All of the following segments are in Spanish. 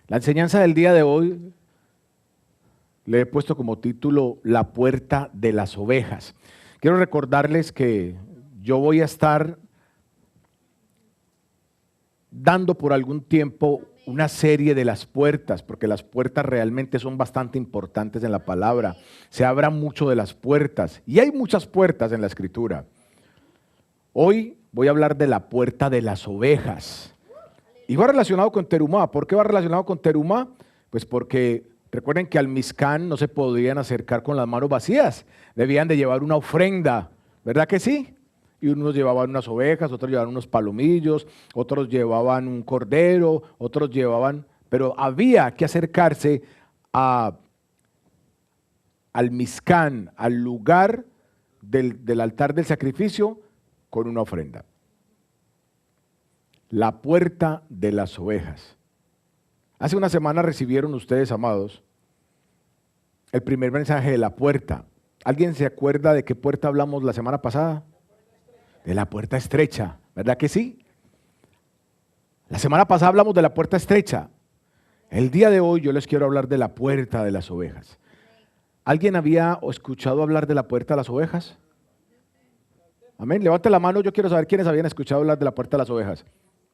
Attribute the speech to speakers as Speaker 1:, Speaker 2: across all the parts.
Speaker 1: La enseñanza del día de hoy le he puesto como título La puerta de las ovejas. Quiero recordarles que yo voy a estar dando por algún tiempo una serie de las puertas, porque las puertas realmente son bastante importantes en la palabra. Se habla mucho de las puertas y hay muchas puertas en la Escritura. Hoy voy a hablar de la puerta de las ovejas. Y va relacionado con Terumá. ¿Por qué va relacionado con Terumá? Pues porque recuerden que al Mizcán no se podían acercar con las manos vacías. Debían de llevar una ofrenda, ¿verdad que sí? Y unos llevaban unas ovejas, otros llevaban unos palomillos, otros llevaban un cordero, otros llevaban... Pero había que acercarse al Mizcán, al lugar del altar del sacrificio, con una ofrenda. La puerta de las ovejas. Hace una semana recibieron ustedes, amados, el primer mensaje de la puerta. ¿Alguien se acuerda de qué puerta hablamos la semana pasada? De la puerta estrecha, ¿verdad que sí? La semana pasada hablamos de la puerta estrecha. El día de hoy yo les quiero hablar de la puerta de las ovejas. ¿Alguien había escuchado hablar de la puerta de las ovejas? Amén. Levante la mano, yo quiero saber quiénes habían escuchado hablar de la puerta de las ovejas.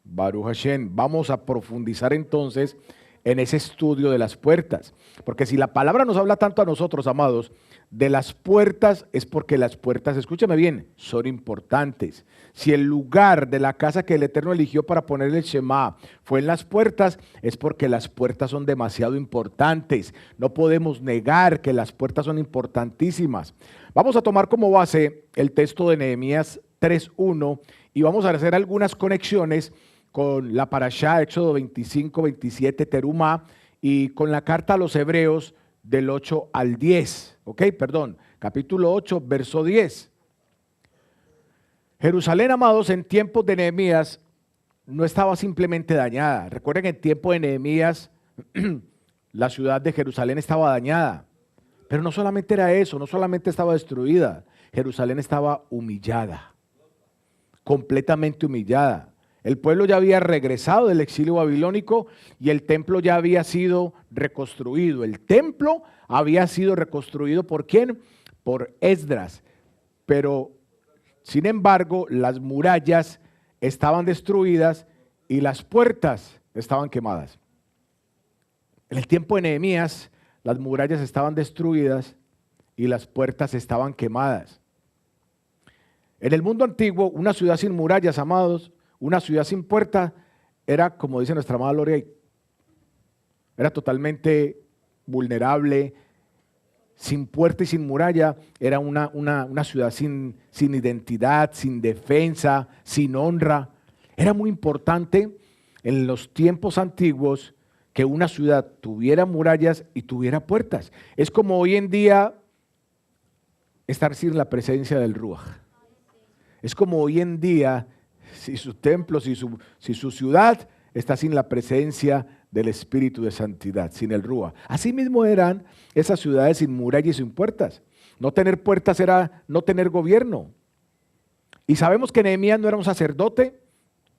Speaker 1: Baruch Hashem. Vamos a profundizar entonces en ese estudio de las puertas. Porque si la palabra nos habla tanto a nosotros, amados, de las puertas, es porque las puertas, escúchame bien, son importantes. Si el lugar de la casa que el Eterno eligió para poner el Shema fue en las puertas, es porque las puertas son demasiado importantes. No podemos negar que las puertas son importantísimas. Vamos a tomar como base el texto de Nehemías 3:1 y vamos a hacer algunas conexiones con la parashá, Éxodo 25, 27, Terumá, y con la carta a los Hebreos del 8 al 10. Capítulo 8, verso 10. Jerusalén, amados, en tiempos de Nehemías no estaba simplemente dañada. Recuerden que en tiempo de Nehemías la ciudad de Jerusalén estaba dañada. Pero no solamente era eso, no solamente estaba destruida, Jerusalén estaba humillada, completamente humillada. El pueblo ya había regresado del exilio babilónico y el templo ya había sido reconstruido. El templo había sido reconstruido ¿por quién? Por Esdras. Pero, sin embargo, las murallas estaban destruidas y las puertas estaban quemadas. En el tiempo de Nehemías, las murallas estaban destruidas y las puertas estaban quemadas. En el mundo antiguo, una ciudad sin murallas, amados, una ciudad sin puerta, era, como dice nuestra amada Gloria, era totalmente vulnerable, sin puerta y sin muralla, era una ciudad sin identidad, sin defensa, sin honra. Era muy importante en los tiempos antiguos que una ciudad tuviera murallas y tuviera puertas. Es como hoy en día estar sin la presencia del Ruaj. Es como hoy en día si su templo, si su ciudad está sin la presencia del Espíritu de Santidad, sin el Ruaj. Así mismo eran esas ciudades sin murallas y sin puertas. No tener puertas era no tener gobierno. Y sabemos que Nehemías no era un sacerdote,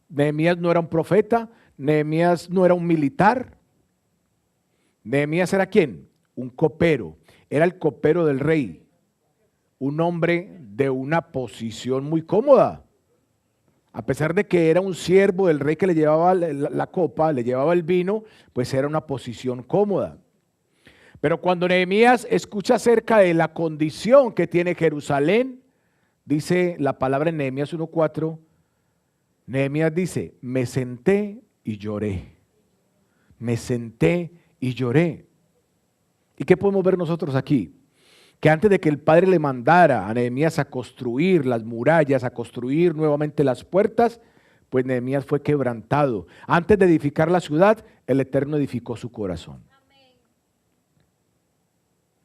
Speaker 1: Nehemías no era un profeta, Nehemías no era un militar. Nehemías era ¿quién? Un copero. Era el copero del rey. Un hombre de una posición muy cómoda. A pesar de que era un siervo del rey que le llevaba la copa, le llevaba el vino, pues era una posición cómoda. Pero cuando Nehemías escucha acerca de la condición que tiene Jerusalén, dice la palabra en Nehemías 1:4, Nehemías dice, me senté y lloré. Me senté y lloré. ¿Y qué podemos ver nosotros aquí? Que antes de que el Padre le mandara a Nehemías a construir las murallas, a construir nuevamente las puertas, pues Nehemías fue quebrantado. Antes de edificar la ciudad, el Eterno edificó su corazón. Amén.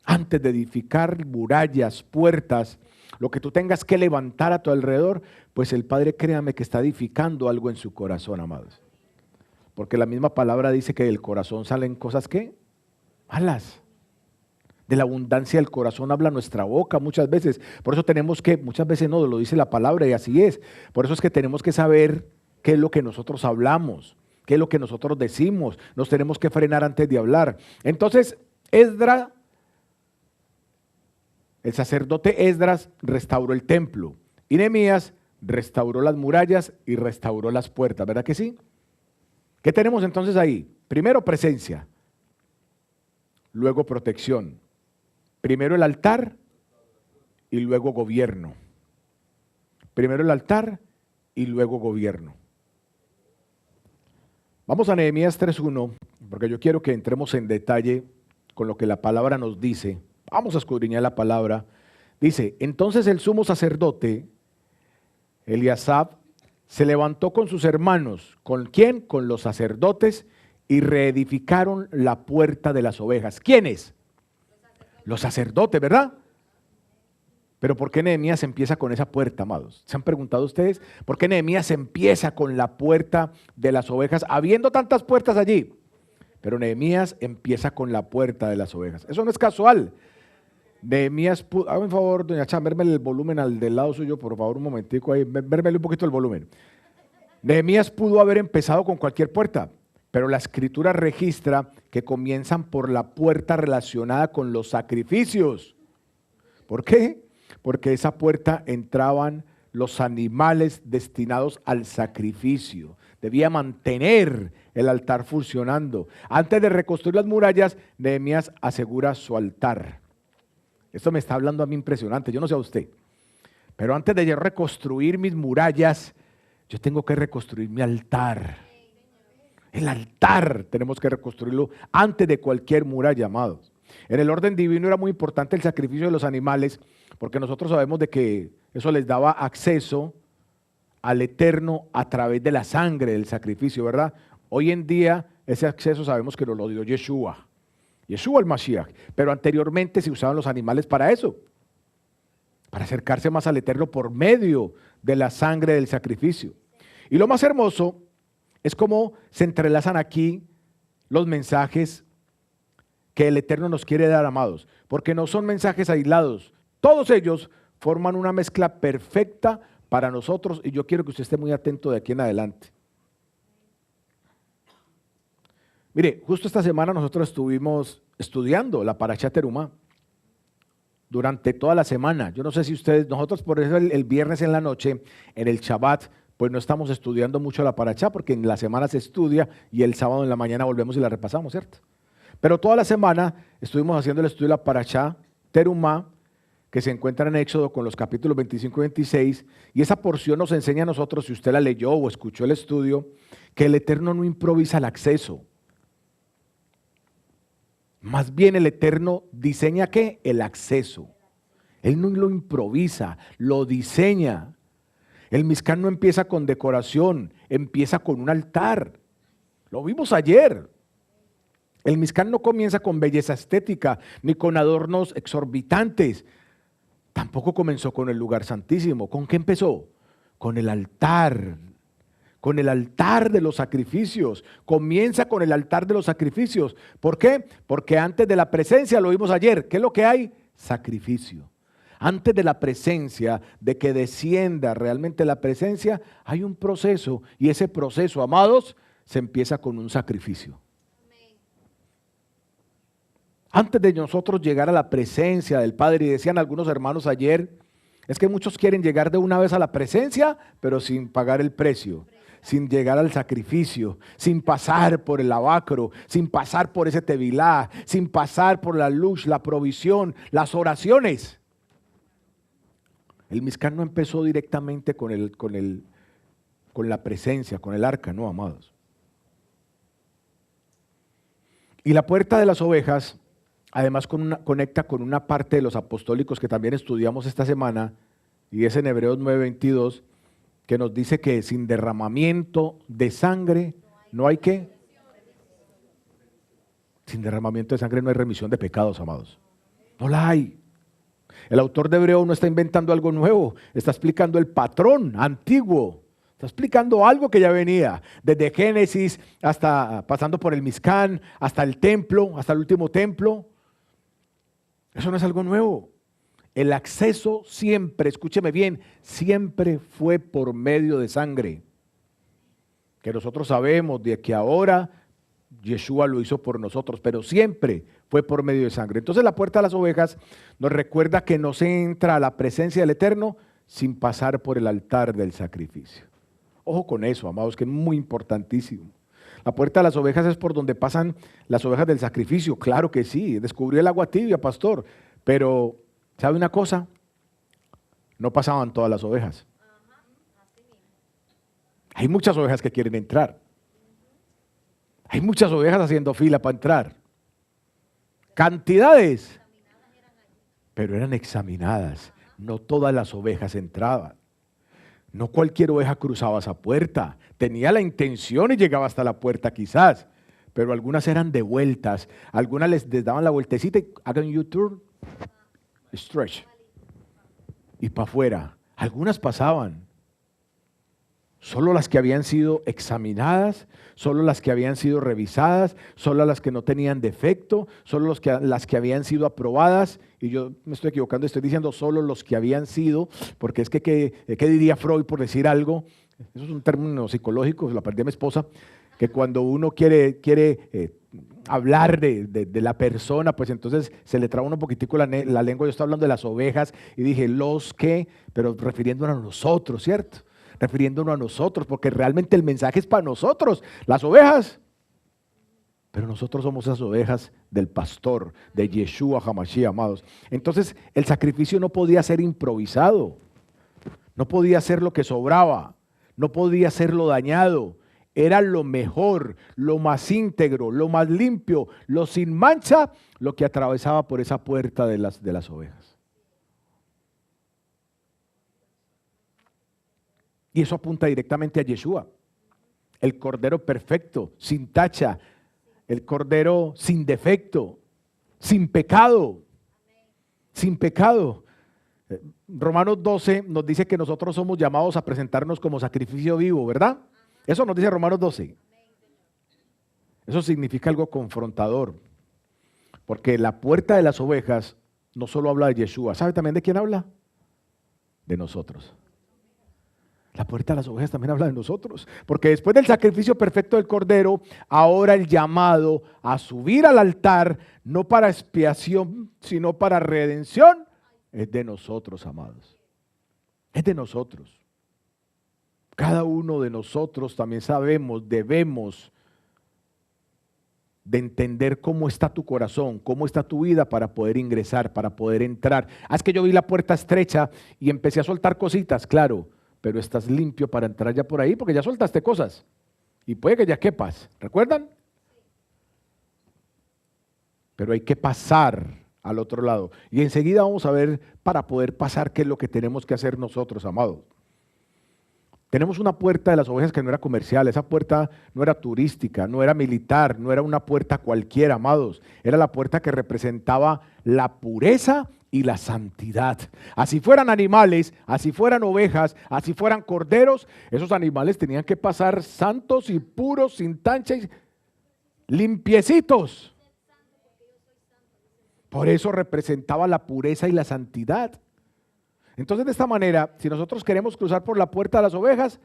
Speaker 1: Antes de edificar murallas, puertas, lo que tú tengas que levantar a tu alrededor, pues el Padre, créame que está edificando algo en su corazón, amados. Porque la misma palabra dice que del corazón salen cosas ¿qué? Malas. De la abundancia del corazón habla nuestra boca muchas veces. Por eso tenemos que, muchas veces no, lo dice la palabra y así es. Por eso es que tenemos que saber qué es lo que nosotros hablamos, qué es lo que nosotros decimos, nos tenemos que frenar antes de hablar. Entonces, Esdras, el sacerdote Esdras restauró el templo y Nehemías restauró las murallas y restauró las puertas, ¿verdad que sí? ¿Qué tenemos entonces ahí? Primero presencia, luego protección, primero el altar y luego gobierno. Primero el altar y luego gobierno. Vamos a Nehemías 3:1, porque yo quiero que entremos en detalle con lo que la palabra nos dice. Vamos a escudriñar la palabra. Dice, entonces el sumo sacerdote, Eliasab, se levantó con sus hermanos. ¿Con quién? Con los sacerdotes, y reedificaron la puerta de las ovejas. ¿Quiénes? Los sacerdotes, ¿verdad? Pero ¿por qué Nehemías empieza con esa puerta, amados? ¿Se han preguntado ustedes? ¿Por qué Nehemías empieza con la puerta de las ovejas, habiendo tantas puertas allí? Pero Nehemías empieza con la puerta de las ovejas. Eso no es casual. Nehemías, hágame un favor, doña Chan, verme el volumen al del lado suyo, por favor, un momentico ahí, verme un poquito el volumen. Nehemías pudo haber empezado con cualquier puerta, pero la escritura registra que comienzan por la puerta relacionada con los sacrificios. ¿Por qué? Porque esa puerta entraban los animales destinados al sacrificio. Debía mantener el altar funcionando. Antes de reconstruir las murallas, Nehemías asegura su altar. Esto me está hablando a mí impresionante, yo no sé a usted. Pero antes de yo reconstruir mis murallas, yo tengo que reconstruir mi altar. El altar tenemos que reconstruirlo antes de cualquier muralla, amados. En el orden divino era muy importante el sacrificio de los animales, porque nosotros sabemos de que eso les daba acceso al Eterno a través de la sangre del sacrificio, ¿verdad? Hoy en día ese acceso sabemos que nos lo dio Yeshua el Mashiach, pero anteriormente se usaban los animales para eso, para acercarse más al Eterno por medio de la sangre del sacrificio. Y lo más hermoso es cómo se entrelazan aquí los mensajes que el Eterno nos quiere dar, amados, porque no son mensajes aislados, todos ellos forman una mezcla perfecta para nosotros, y yo quiero que usted esté muy atento de aquí en adelante. Mire, justo esta semana nosotros estuvimos estudiando la Parashá Terumá durante toda la semana. Yo no sé si ustedes, nosotros por eso el viernes en la noche, en el Shabbat, pues no estamos estudiando mucho la Parashá, porque en la semana se estudia y el sábado en la mañana volvemos y la repasamos, ¿cierto? Pero toda la semana estuvimos haciendo el estudio de la Parashá Terumá, que se encuentra en Éxodo con los capítulos 25 y 26, y esa porción nos enseña a nosotros, si usted la leyó o escuchó el estudio, que el Eterno no improvisa el acceso. Más bien el Eterno diseña ¿qué? El acceso. Él no lo improvisa, lo diseña. El Mishkan no empieza con decoración, empieza con un altar. Lo vimos ayer. El Mishkan no comienza con belleza estética, ni con adornos exorbitantes. Tampoco comenzó con el lugar santísimo. ¿Con qué empezó? Con el altar. Con el altar de los sacrificios. Comienza con el altar de los sacrificios. ¿Por qué? Porque antes de la presencia, lo vimos ayer, ¿qué es lo que hay? Sacrificio. Antes de la presencia, de que descienda realmente la presencia, hay un proceso, y ese proceso, amados, se empieza con un sacrificio. Antes de nosotros llegar a la presencia del Padre, y decían algunos hermanos ayer, es que muchos quieren llegar de una vez a la presencia, pero sin pagar el precio, sin llegar al sacrificio, sin pasar por el lavacro, sin pasar por ese tevilá, sin pasar por la luz, la provisión, las oraciones. El Mishkan no empezó directamente con la presencia, con el arca, no, amados. Y la puerta de las ovejas, además conecta con una parte de los apostólicos que también estudiamos esta semana, y es en Hebreos 9:22, que nos dice que sin derramamiento de sangre no hay ¿qué? Sin derramamiento de sangre no hay remisión de pecados, amados. No la hay. El autor de Hebreo no está inventando algo nuevo, está explicando el patrón antiguo. Está explicando algo que ya venía, desde Génesis hasta pasando por el Mishkan, hasta el templo, hasta el último templo. Eso no es algo nuevo. El acceso siempre, escúcheme bien, siempre fue por medio de sangre. que nosotros sabemos de que ahora Yeshua lo hizo por nosotros, pero siempre fue por medio de sangre. Entonces la puerta de las ovejas nos recuerda que no se entra a la presencia del Eterno sin pasar por el altar del sacrificio. Ojo con eso, amados, que es muy importantísimo. La puerta de las ovejas es por donde pasan las ovejas del sacrificio. Claro que sí, descubrí el agua tibia, pastor, pero ¿sabe una cosa? No pasaban todas las ovejas. Hay muchas ovejas que quieren entrar. Hay muchas ovejas haciendo fila para entrar. Cantidades, pero eran examinadas. No todas las ovejas entraban. No cualquier oveja cruzaba esa puerta. Tenía la intención y llegaba hasta la puerta quizás, pero algunas eran devueltas. Algunas les daban la vueltecita y hagan U-turn, stretch, y para afuera. Algunas pasaban. Solo las que habían sido examinadas, solo las que habían sido revisadas, solo las que no tenían defecto, solo las que habían sido aprobadas. Y yo me estoy equivocando, estoy diciendo solo los que habían sido, porque es que, ¿qué diría Freud por decir algo? Eso es un término psicológico, se lo aprendí a mi esposa, que cuando uno quiere hablar de la persona, pues entonces se le traba un poquitico la lengua. Yo estoy hablando de las ovejas y dije los que, pero refiriéndonos a nosotros, ¿cierto? Refiriéndonos a nosotros, porque realmente el mensaje es para nosotros, las ovejas. Pero nosotros somos esas ovejas del pastor, de Yeshua HaMashiach, amados. Entonces el sacrificio no podía ser improvisado, no podía ser lo que sobraba, no podía ser lo dañado. Era lo mejor, lo más íntegro, lo más limpio, lo sin mancha, lo que atravesaba por esa puerta de las ovejas. Y eso apunta directamente a Yeshua, el Cordero perfecto, sin tacha, el Cordero sin defecto, sin pecado, sin pecado. Romanos 12 nos dice que nosotros somos llamados a presentarnos como sacrificio vivo, ¿verdad? Eso nos dice Romanos 12. Eso significa algo confrontador, porque la puerta de las ovejas no solo habla de Yeshua, ¿sabe también de quién habla? De nosotros. La puerta de las ovejas también habla de nosotros, porque después del sacrificio perfecto del Cordero, ahora el llamado a subir al altar, no para expiación, sino para redención, es de nosotros, amados. Es de nosotros. Cada uno de nosotros también sabemos, debemos de entender cómo está tu corazón, cómo está tu vida para poder ingresar, para poder entrar. Es que yo vi la puerta estrecha y empecé a soltar cositas, claro. Pero estás limpio para entrar ya por ahí porque ya soltaste cosas y puede que ya quepas, ¿recuerdan? Pero hay que pasar al otro lado y enseguida vamos a ver para poder pasar qué es lo que tenemos que hacer nosotros, amados. Tenemos una puerta de las ovejas que no era comercial, esa puerta no era turística, no era militar, no era una puerta cualquiera, amados. Era la puerta que representaba la pureza y la santidad. Así fueran animales, así fueran ovejas, así fueran corderos, esos animales tenían que pasar santos y puros, sin tacha y limpiecitos. Por eso representaba la pureza y la santidad. Entonces, de esta manera, si nosotros queremos cruzar por la puerta de las ovejas,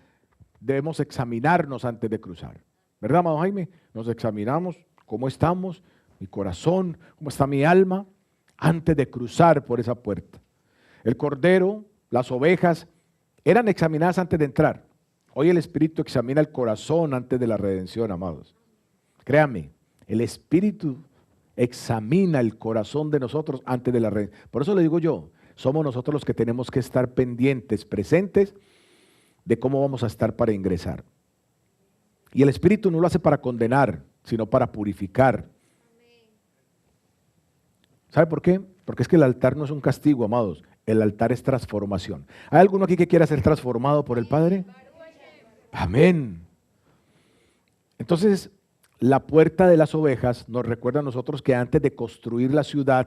Speaker 1: debemos examinarnos antes de cruzar. ¿Verdad, amado Jaime? Nos examinamos cómo estamos, mi corazón, cómo está mi alma, antes de cruzar por esa puerta. El cordero, las ovejas, eran examinadas antes de entrar. Hoy el Espíritu examina el corazón antes de la redención, amados. Créanme, el Espíritu examina el corazón de nosotros antes de la redención. Por eso le digo yo, somos nosotros los que tenemos que estar pendientes, presentes de cómo vamos a estar para ingresar. Y el Espíritu no lo hace para condenar, sino para purificar. ¿Sabe por qué? Porque es que el altar no es un castigo, amados. El altar es transformación. ¿Hay alguno aquí que quiera ser transformado por el Padre? Amén. Entonces, la puerta de las ovejas nos recuerda a nosotros que antes de construir la ciudad,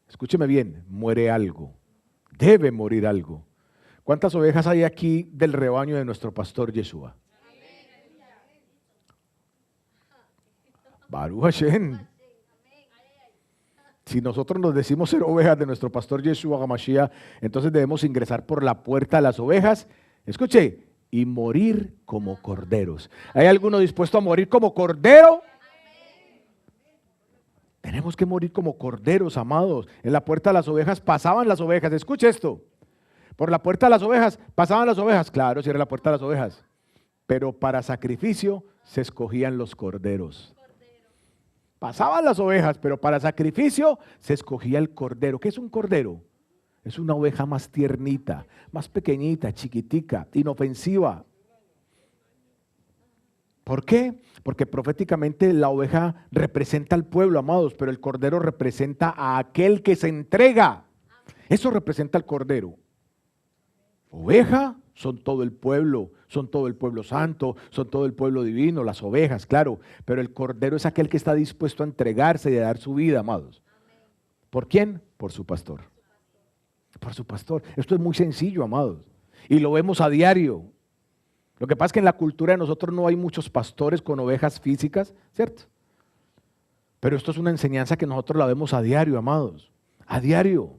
Speaker 1: escúcheme bien, muere algo. Debe morir algo. ¿Cuántas ovejas hay aquí del rebaño de nuestro pastor Yeshua? Baruch Hashem. Si nosotros nos decimos ser ovejas de nuestro pastor Yeshua HaMashiach, entonces debemos ingresar por la puerta de las ovejas. Escuche, y morir como corderos. ¿Hay alguno dispuesto a morir como cordero? Tenemos que morir como corderos, amados. En la puerta de las ovejas pasaban las ovejas. Escuche esto. Por la puerta de las ovejas pasaban las ovejas. Claro, si era la puerta de las ovejas. Pero para sacrificio se escogían los corderos. Pasaban las ovejas, pero para sacrificio se escogía el cordero. ¿Qué es un cordero? Es una oveja más tiernita, más pequeñita, chiquitica, inofensiva. ¿Por qué? Porque proféticamente la oveja representa al pueblo, amados, pero el cordero representa a aquel que se entrega. Eso representa al cordero. Oveja son todo el pueblo santo, son todo el pueblo divino, las ovejas, claro, pero el cordero es aquel que está dispuesto a entregarse y a dar su vida, amados. ¿Por quién? Por su pastor. Por su pastor. Esto es muy sencillo, amados, y lo vemos a diario. Lo que pasa es que en la cultura de nosotros no hay muchos pastores con ovejas físicas, ¿cierto? Pero esto es una enseñanza que nosotros la vemos a diario, amados, a diario.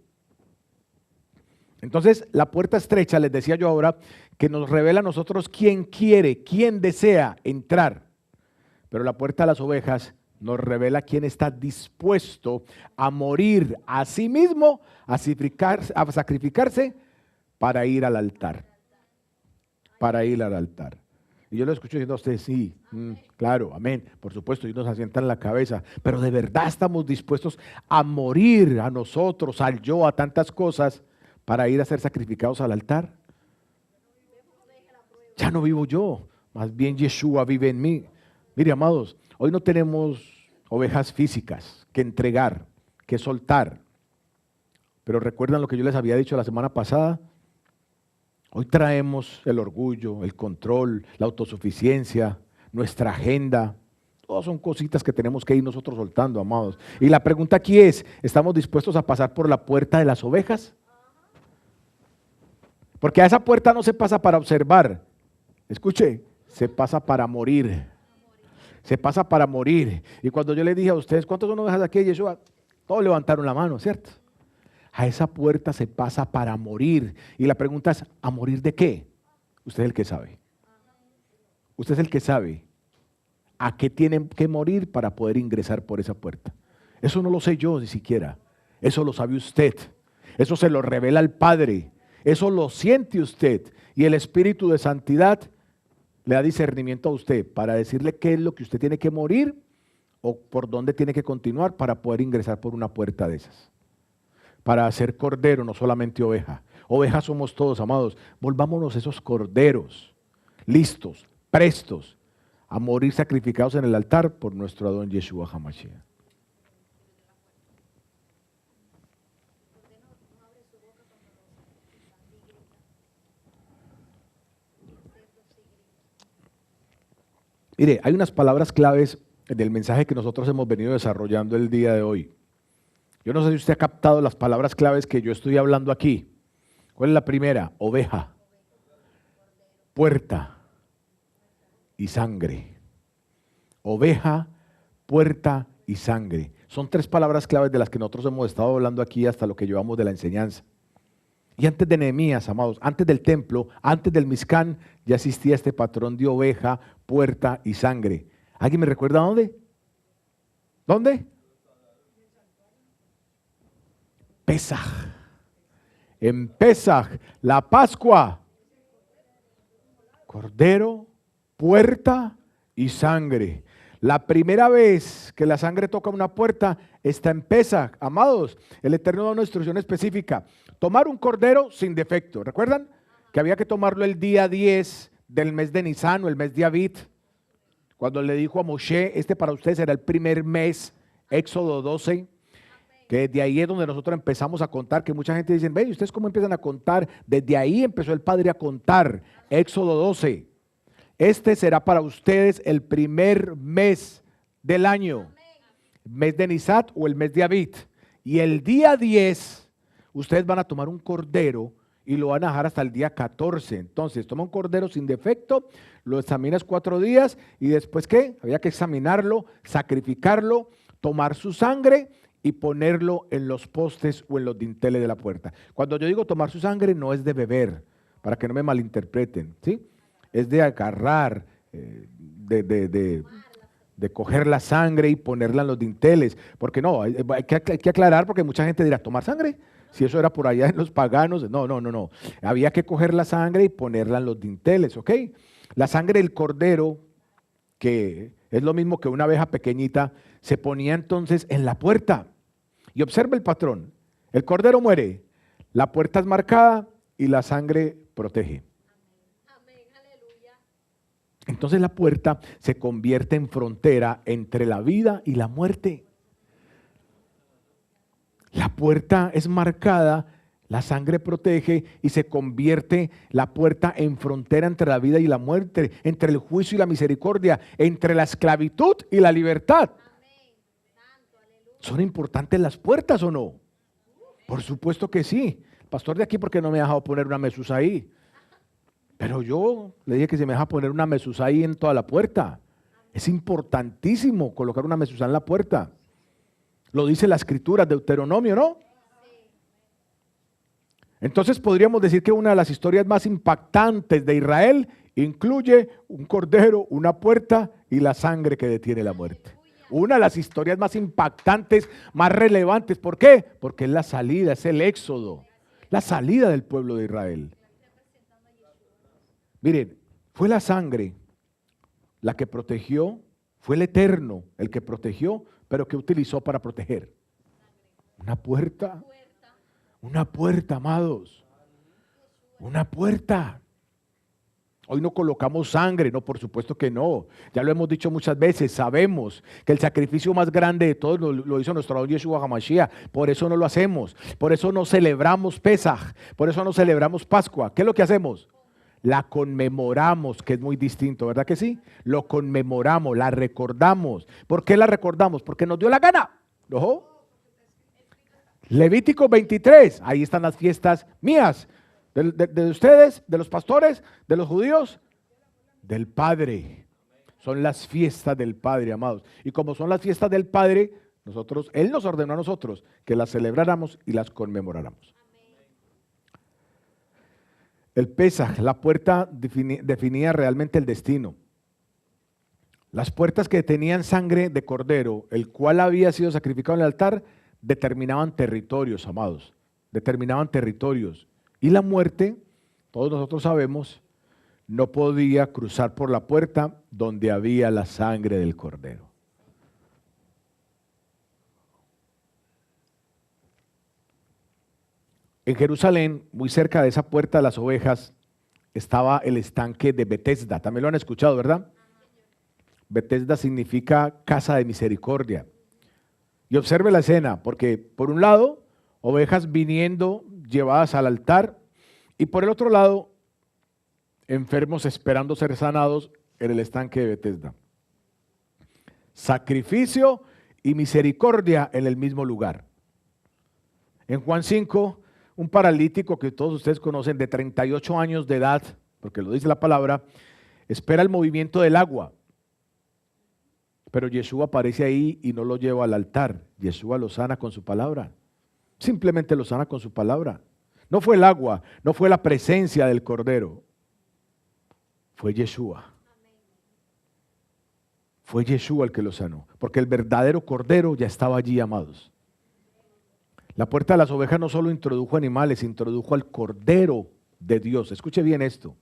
Speaker 1: Entonces, la puerta estrecha, les decía yo ahora, que nos revela a nosotros quién quiere, quién desea entrar. Pero la puerta de las ovejas nos revela quién está dispuesto a morir a sí mismo, a sacrificarse para ir al altar. Para ir al altar. Y yo lo escucho diciendo a ustedes, sí, claro, amén, por supuesto, y nos asientan la cabeza, pero de verdad estamos dispuestos a morir a nosotros, al yo, a tantas cosas, para ir a ser sacrificados al altar. Ya no vivo yo, más bien Yeshua vive en mí. Mire, amados, hoy no tenemos ovejas físicas que entregar, que soltar, pero recuerdan lo que yo les había dicho la semana pasada. Hoy traemos el orgullo, el control, la autosuficiencia, nuestra agenda. Todas son cositas que tenemos que ir nosotros soltando, amados. Y la pregunta aquí es, ¿estamos dispuestos a pasar por la puerta de las ovejas? Porque a esa puerta no se pasa para observar. Escuche, se pasa para morir. Se pasa para morir. Y cuando yo les dije a ustedes, ¿cuántos son ovejas aquí, Yeshua? Todos levantaron la mano, ¿cierto? A esa puerta se pasa para morir. Y la pregunta es, ¿a morir de qué? Usted es el que sabe. Usted es el que sabe a qué tienen que morir para poder ingresar por esa puerta. Eso no lo sé yo ni siquiera. Eso lo sabe usted. Eso se lo revela el Padre. Eso lo siente usted. Y el Espíritu de Santidad le da discernimiento a usted para decirle qué es lo que usted tiene que morir o por dónde tiene que continuar para poder ingresar por una puerta de esas. Para ser cordero, no solamente oveja. Ovejas somos todos, amados. Volvámonos esos corderos, listos, prestos, a morir sacrificados en el altar por nuestro Adón Yeshua HaMashiach. Mire, hay unas palabras claves del mensaje que nosotros hemos venido desarrollando el día de hoy. Yo no sé si usted ha captado las palabras claves que yo estoy hablando aquí. ¿Cuál es la primera? Oveja, puerta y sangre. Oveja, puerta y sangre. Son tres palabras claves de las que nosotros hemos estado hablando aquí hasta lo que llevamos de la enseñanza. Y antes de Nehemías, amados, antes del templo, antes del Mizcán, ya existía este patrón de oveja, puerta y sangre. ¿Alguien me recuerda dónde? ¿Dónde? Pesaj. En Pesaj, la Pascua. Cordero, puerta y sangre. La primera vez que la sangre toca una puerta está en Pesaj. Amados, el Eterno da una instrucción específica. Tomar un cordero sin defecto. ¿Recuerdan? Que había que tomarlo el día 10 del mes de Nisan o el mes de Abit. Cuando le dijo a Moshe, este para ustedes será el primer mes, Éxodo 12. Que desde ahí es donde nosotros empezamos a contar, que mucha gente dice, ven, ¿ustedes cómo empiezan a contar? Desde ahí empezó el Padre a contar, Éxodo 12. Este será para ustedes el primer mes del año, mes de Nisat o el mes de Abit. Y el día 10, ustedes van a tomar un cordero y lo van a dejar hasta el día 14. Entonces, toma un cordero sin defecto, lo examinas 4 días y después, ¿qué? Había que examinarlo, sacrificarlo, tomar su sangre y ponerlo en los postes o en los dinteles de la puerta. Cuando yo digo tomar su sangre, no es de beber, para que no me malinterpreten, ¿sí? es de agarrar, de coger la sangre y ponerla en los dinteles. Porque no, hay que aclarar porque mucha gente dirá, ¿tomar sangre? Si eso era por allá en los paganos. No, no, no, no. Había que coger la sangre y ponerla en los dinteles, ¿ok? La sangre del cordero, que es lo mismo que una abeja pequeñita, se ponía entonces en la puerta. Y observa el patrón. El cordero muere, la puerta es marcada y la sangre protege. Entonces la puerta se convierte en frontera entre la vida y la muerte. La puerta es marcada, la sangre protege y se convierte la puerta en frontera entre la vida y la muerte, entre el juicio y la misericordia, entre la esclavitud y la libertad. ¿Son importantes las puertas o no? Por supuesto que sí. El pastor de aquí, ¿por qué no me ha dejado poner una mezuzá ahí? Pero yo le dije que se me deja poner una mezuzá ahí en toda la puerta. Es importantísimo colocar una mezuzá en la puerta. Lo dice la escritura, Deuteronomio, ¿no? Entonces podríamos decir que una de las historias más impactantes de Israel incluye un cordero, una puerta y la sangre que detiene la muerte. Una de las historias más impactantes, más relevantes. ¿Por qué? Porque es la salida, es el éxodo, la salida del pueblo de Israel. Miren, fue la sangre la que protegió, fue el Eterno el que protegió, pero que utilizó para proteger. Una puerta, amados, una puerta. Hoy no colocamos sangre, no, por supuesto que no. Ya lo hemos dicho muchas veces, sabemos que el sacrificio más grande de todos lo hizo nuestro Señor Yeshua HaMashiach. Por eso no lo hacemos, por eso no celebramos Pesaj, por eso no celebramos Pascua. ¿Qué es lo que hacemos? La conmemoramos, que es muy distinto, ¿verdad que sí? Lo conmemoramos, la recordamos. ¿Por qué la recordamos? Porque nos dio la gana. ¿No? Levítico 23, ahí están las fiestas mías, de ustedes, de los pastores, de los judíos, del Padre. Son las fiestas del Padre, amados. Y como son las fiestas del Padre, Él nos ordenó a nosotros que las celebráramos y las conmemoráramos. El Pesaj, la puerta definía realmente el destino. Las puertas que tenían sangre de cordero, el cual había sido sacrificado en el altar, determinaban territorios, amados. Determinaban territorios. Y la muerte, todos nosotros sabemos, no podía cruzar por la puerta donde había la sangre del cordero. En Jerusalén, muy cerca de esa puerta de las ovejas, estaba el estanque de Betesda. También lo han escuchado, ¿verdad? Betesda significa casa de misericordia. Y observe la escena, porque por un lado, ovejas viniendo llevadas al altar, y por el otro lado, enfermos esperando ser sanados en el estanque de Betesda. Sacrificio y misericordia en el mismo lugar. En Juan 5, un paralítico que todos ustedes conocen de 38 años de edad, porque lo dice la palabra, espera el movimiento del agua. Pero Yeshua aparece ahí y no lo lleva al altar. Yeshua lo sana con su palabra. Simplemente lo sana con su palabra. No fue el agua, no fue la presencia del Cordero. Fue Yeshua. Fue Yeshua el que lo sanó. Porque el verdadero Cordero ya estaba allí, amados. La puerta de las ovejas no solo introdujo animales, introdujo al Cordero de Dios. Escuche bien esto.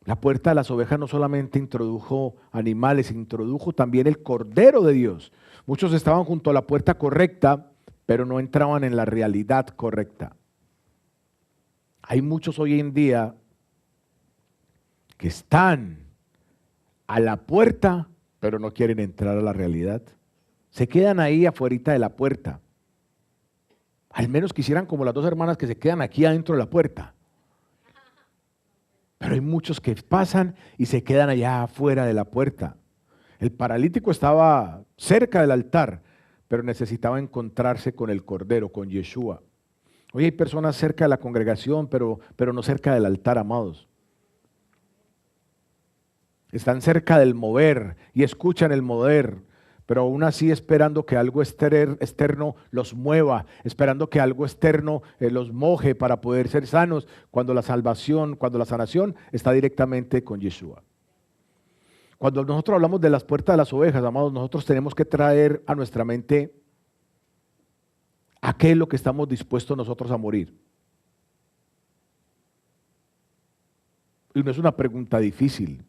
Speaker 1: La puerta de las ovejas no solamente introdujo animales, introdujo también el Cordero de Dios. Muchos estaban junto a la puerta correcta, pero no entraban en la realidad correcta. Hay muchos hoy en día que están a la puerta, pero no quieren entrar a la realidad. Se quedan ahí afuera de la puerta. Al menos quisieran como las dos hermanas que se quedan aquí adentro de la puerta. Pero hay muchos que pasan y se quedan allá afuera de la puerta. El paralítico estaba cerca del altar, pero necesitaba encontrarse con el Cordero, con Yeshua. Hoy hay personas cerca de la congregación, pero no cerca del altar, amados. Están cerca del mover y escuchan el mover, pero aún así esperando que algo externo los mueva, esperando que algo externo los moje para poder ser sanos, cuando la salvación, cuando la sanación está directamente con Yeshua. Cuando nosotros hablamos de las puertas de las ovejas, amados, nosotros tenemos que traer a nuestra mente a qué es lo que estamos dispuestos nosotros a morir. Y no es una pregunta difícil.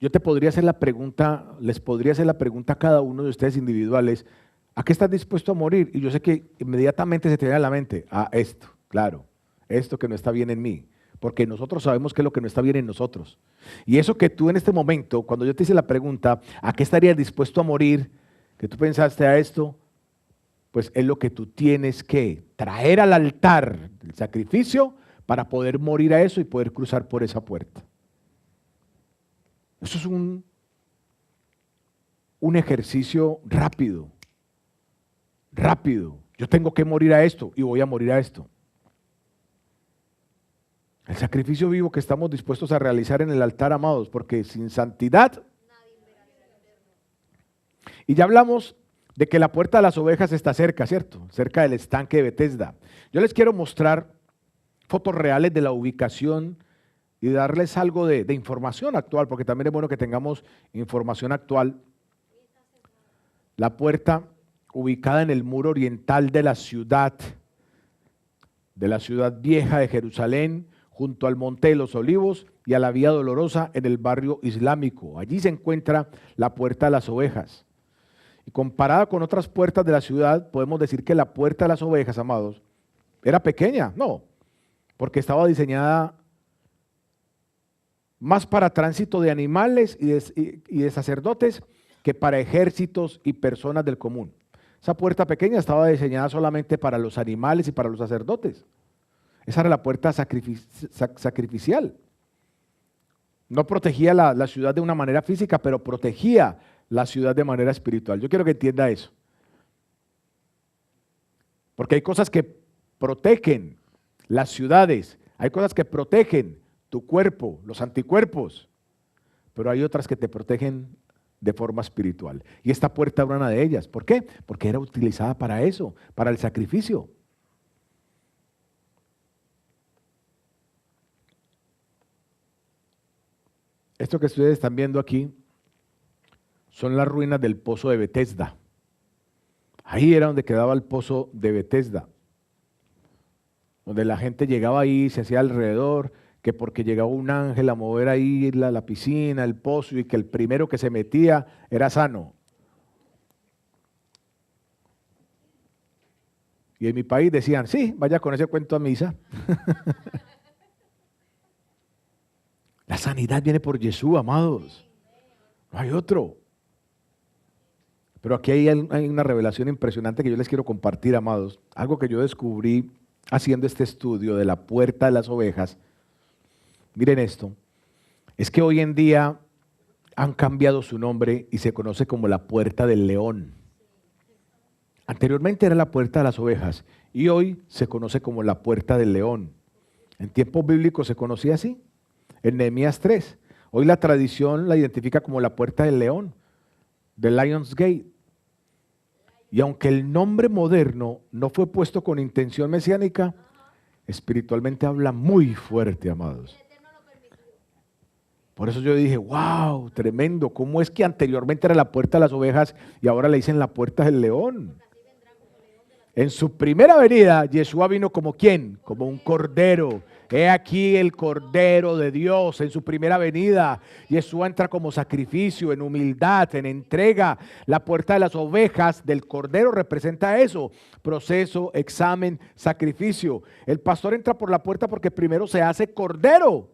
Speaker 1: Yo te podría hacer la pregunta, les podría hacer la pregunta a cada uno de ustedes individuales, ¿a qué estás dispuesto a morir? Y yo sé que inmediatamente se te viene a la mente, a esto, claro, esto que no está bien en mí, porque nosotros sabemos qué es lo que no está bien en nosotros. Y eso que tú en este momento, cuando yo te hice la pregunta, ¿a qué estarías dispuesto a morir? Que tú pensaste a esto, pues es lo que tú tienes que traer al altar, el sacrificio, para poder morir a eso y poder cruzar por esa puerta. Eso es un ejercicio rápido. Yo tengo que morir a esto y voy a morir a esto. El sacrificio vivo que estamos dispuestos a realizar en el altar, amados, porque sin santidad. Y ya hablamos de que la puerta de las ovejas está cerca, ¿cierto? Cerca del estanque de Betesda. Yo les quiero mostrar fotos reales de la ubicación y darles algo de información actual, porque también es bueno que tengamos información actual. La puerta ubicada en el muro oriental de la ciudad vieja de Jerusalén, junto al Monte de los Olivos y a la Vía Dolorosa en el barrio islámico. Allí se encuentra la puerta de las ovejas. Y comparada con otras puertas de la ciudad, podemos decir que la puerta de las ovejas, amados, era pequeña, no, porque estaba diseñada más para tránsito de animales y de sacerdotes que para ejércitos y personas del común. Esa puerta pequeña estaba diseñada solamente para los animales y para los sacerdotes. Esa era la puerta sacrificial. No protegía la ciudad de una manera física, pero protegía la ciudad de manera espiritual. Yo quiero que entienda eso. Porque hay cosas que protegen las ciudades, hay cosas que protegen tu cuerpo, los anticuerpos, pero hay otras que te protegen de forma espiritual. Y esta puerta era una de ellas. ¿Por qué? Porque era utilizada para eso, para el sacrificio. Esto que ustedes están viendo aquí son las ruinas del pozo de Betesda. Ahí era donde quedaba el pozo de Betesda, donde la gente llegaba ahí, se hacía alrededor, que porque llegaba un ángel a mover ahí la piscina, el pozo, y que el primero que se metía era sano. Y en mi país decían, sí, vaya con ese cuento a misa. La sanidad viene por Jesús, amados. No hay otro. Pero aquí hay una revelación impresionante que yo les quiero compartir, amados. Algo que yo descubrí haciendo este estudio de la puerta de las ovejas. Miren esto. Es que hoy en día han cambiado su nombre y se conoce como la puerta del león. Anteriormente era la puerta de las ovejas y hoy se conoce como la puerta del león. En tiempos bíblicos se conocía así. En Nehemías 3. Hoy la tradición la identifica como la puerta del león, the Lion's Gate. Y aunque el nombre moderno no fue puesto con intención mesiánica, espiritualmente habla muy fuerte, amados. Por eso yo dije, wow, tremendo, ¿cómo es que anteriormente era la puerta de las ovejas y ahora le dicen la puerta del león? En su primera venida, Yeshua vino como ¿quién? Como un cordero. He aquí el Cordero de Dios en su primera venida. Yeshua entra como sacrificio, en humildad, en entrega. La puerta de las ovejas del Cordero representa eso. Proceso, examen, sacrificio. El pastor entra por la puerta porque primero se hace Cordero.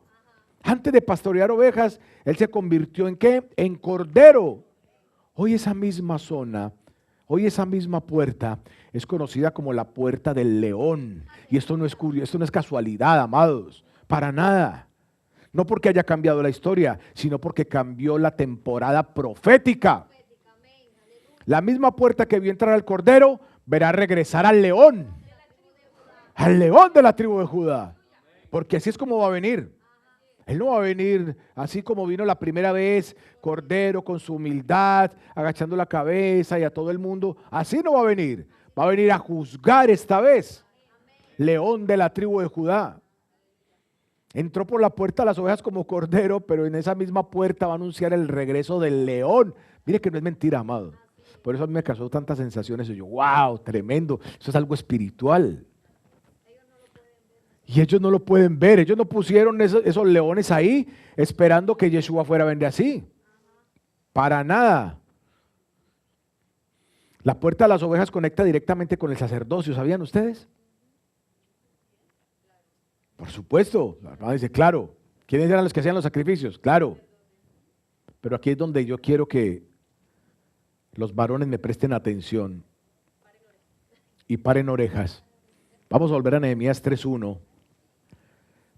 Speaker 1: Antes de pastorear ovejas, él se convirtió ¿en qué? En Cordero. Hoy esa misma zona, hoy esa misma puerta es conocida como la puerta del león. Y esto no es casualidad, amados, para nada. No porque haya cambiado la historia, sino porque cambió la temporada profética. La misma puerta que vio entrar al Cordero, verá regresar al león de la tribu de Judá. Porque así es como va a venir. Él no va a venir así como vino la primera vez, Cordero con su humildad, agachando la cabeza y a todo el mundo. Así no va a venir. Va a venir a juzgar esta vez. León de la tribu de Judá. Entró por la puerta de las ovejas como cordero, pero en esa misma puerta va a anunciar el regreso del león. Mire que no es mentira, amado. Por eso a mí me causó tantas sensaciones. Y yo, wow, tremendo. Eso es algo espiritual. Y ellos no lo pueden ver. Ellos no pusieron esos leones ahí esperando que Yeshua fuera a vender así. Para nada. La puerta de las ovejas conecta directamente con el sacerdocio. ¿Sabían ustedes? Por supuesto. La hermana dice, claro. ¿Quiénes eran los que hacían los sacrificios? Claro. Pero aquí es donde yo quiero que los varones me presten atención y paren orejas. Vamos a volver a Nehemías 3:1.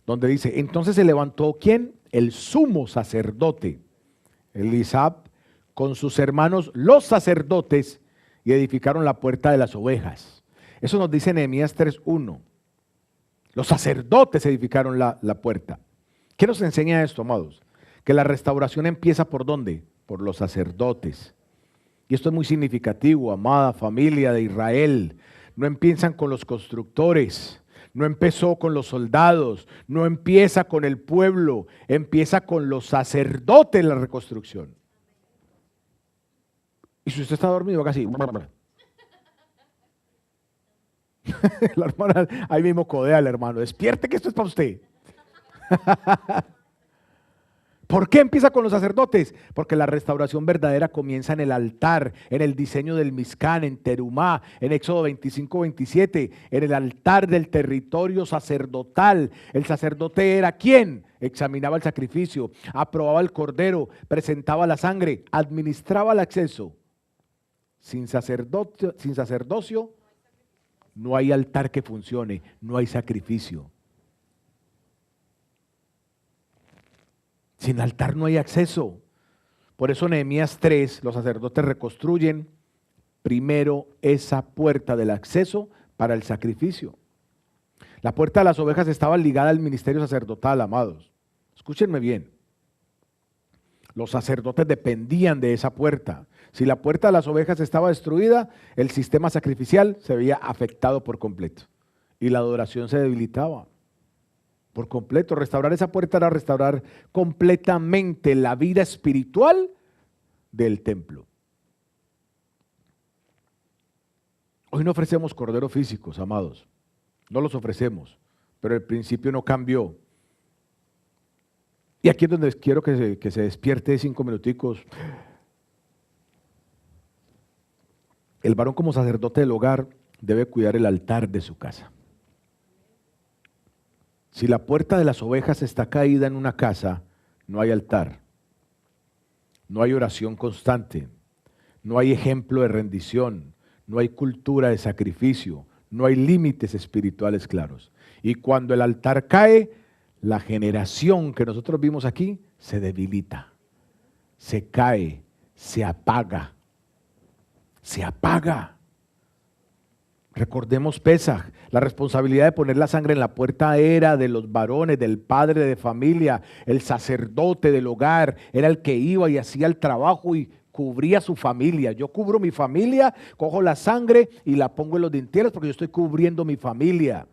Speaker 1: Donde dice, entonces se levantó, ¿quién? El sumo sacerdote, Elisab, con sus hermanos los sacerdotes, y edificaron la puerta de las ovejas. Eso nos dice Nehemías 3:1. Los sacerdotes edificaron la puerta. ¿Qué nos enseña esto, amados? Que la restauración empieza ¿por dónde? Por los sacerdotes. Y esto es muy significativo, amada familia de Israel. No empiezan con los constructores. No empezó con los soldados, no empieza con el pueblo, empieza con los sacerdotes la reconstrucción. Y si usted está dormido, haga así. La hermana ahí mismo codea al hermano, despierte que esto es para usted. ¿Por qué empieza con los sacerdotes? Porque la restauración verdadera comienza en el altar, en el diseño del Mizcán, en Terumá, en Éxodo 25-27, en el altar del territorio sacerdotal. El sacerdote era ¿quién? Examinaba el sacrificio, aprobaba el cordero, presentaba la sangre, administraba el acceso. Sin sacerdocio no hay altar que funcione, no hay sacrificio. Sin altar no hay acceso. Por eso Nehemías 3, los sacerdotes reconstruyen primero esa puerta del acceso para el sacrificio. La puerta de las ovejas estaba ligada al ministerio sacerdotal, amados. Escúchenme bien. Los sacerdotes dependían de esa puerta. Si la puerta de las ovejas estaba destruida, el sistema sacrificial se veía afectado por completo y la adoración se debilitaba. Por completo, restaurar esa puerta era restaurar completamente la vida espiritual del templo. Hoy no ofrecemos corderos físicos, amados. No los ofrecemos, pero el principio no cambió. Y aquí es donde quiero que se despierte 5 minuticos. El varón como sacerdote del hogar debe cuidar el altar de su casa. Si la puerta de las ovejas está caída en una casa, no hay altar, no hay oración constante, no hay ejemplo de rendición, no hay cultura de sacrificio, no hay límites espirituales claros. Y cuando el altar cae, la generación que nosotros vimos aquí se debilita, se cae, se apaga, se apaga. Recordemos Pesaj, la responsabilidad de poner la sangre en la puerta era de los varones, del padre de familia, el sacerdote del hogar, era el que iba y hacía el trabajo y cubría su familia. Yo cubro mi familia, cojo la sangre y la pongo en los dinteles porque yo estoy cubriendo mi familia.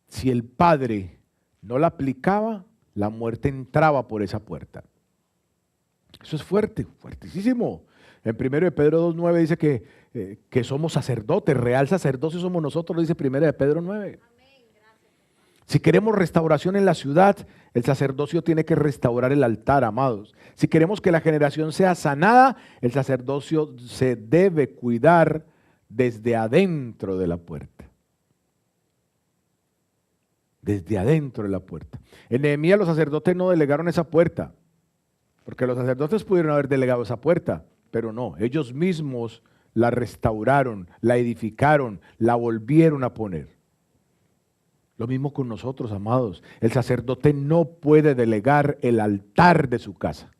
Speaker 1: Si el padre no la aplicaba, la muerte entraba por esa puerta. Eso es fuerte, fuertísimo. En 1 de Pedro 2:9 dice que somos sacerdotes, real sacerdocio somos nosotros, lo dice 1 de Pedro 9. Si queremos restauración en la ciudad, el sacerdocio tiene que restaurar el altar, amados. Si queremos que la generación sea sanada, el sacerdocio se debe cuidar desde adentro de la puerta. Desde adentro de la puerta. En Nehemías los sacerdotes no delegaron esa puerta, porque los sacerdotes pudieron haber delegado esa puerta, pero no, ellos mismos la restauraron, la edificaron, la volvieron a poner. Lo mismo con nosotros, amados. El sacerdote no puede delegar el altar de su casa.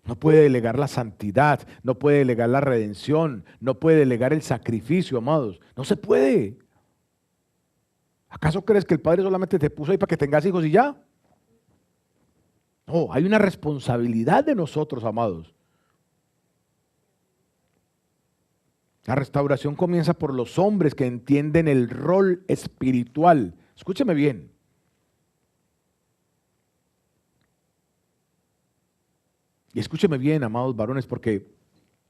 Speaker 1: No puede delegar la santidad, no puede delegar la redención, no puede delegar el sacrificio, amados. No se puede. ¿Acaso crees que el Padre solamente te puso ahí para que tengas hijos y ya? No, hay una responsabilidad de nosotros, amados. La restauración comienza por los hombres que entienden el rol espiritual. Escúcheme bien. Y escúcheme bien, amados varones, porque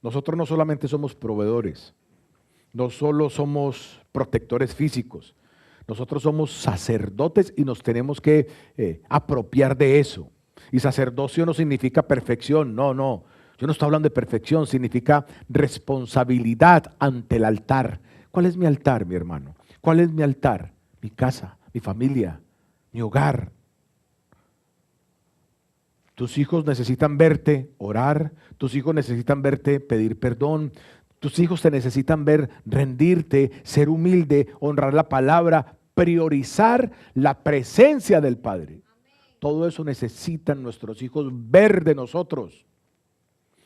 Speaker 1: nosotros no solamente somos proveedores, no solo somos protectores físicos, nosotros somos sacerdotes y nos tenemos que apropiar de eso. Y sacerdocio no significa perfección, no, no. Yo no estoy hablando de perfección, significa responsabilidad ante el altar. ¿Cuál es mi altar, mi hermano? ¿Cuál es mi altar? Mi casa, mi familia, mi hogar. Tus hijos necesitan verte orar, tus hijos necesitan verte pedir perdón, tus hijos te necesitan ver rendirte, ser humilde, honrar la palabra, priorizar la presencia del Padre. Todo eso necesitan nuestros hijos ver de nosotros.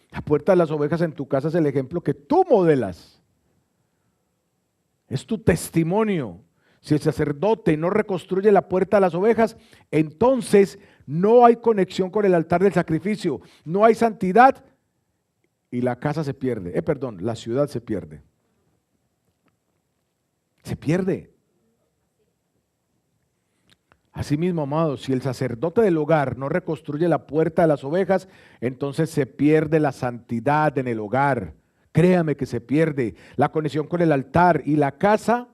Speaker 1: La puerta de las ovejas en tu casa es el ejemplo que tú modelas. Es tu testimonio. Si el sacerdote no reconstruye la puerta de las ovejas, entonces no hay conexión con el altar del sacrificio, no hay santidad y la casa se pierde. La ciudad se pierde. Se pierde. Asimismo, amados, si el sacerdote del hogar no reconstruye la puerta de las ovejas, entonces se pierde la santidad en el hogar. Créame que se pierde la conexión con el altar y la casa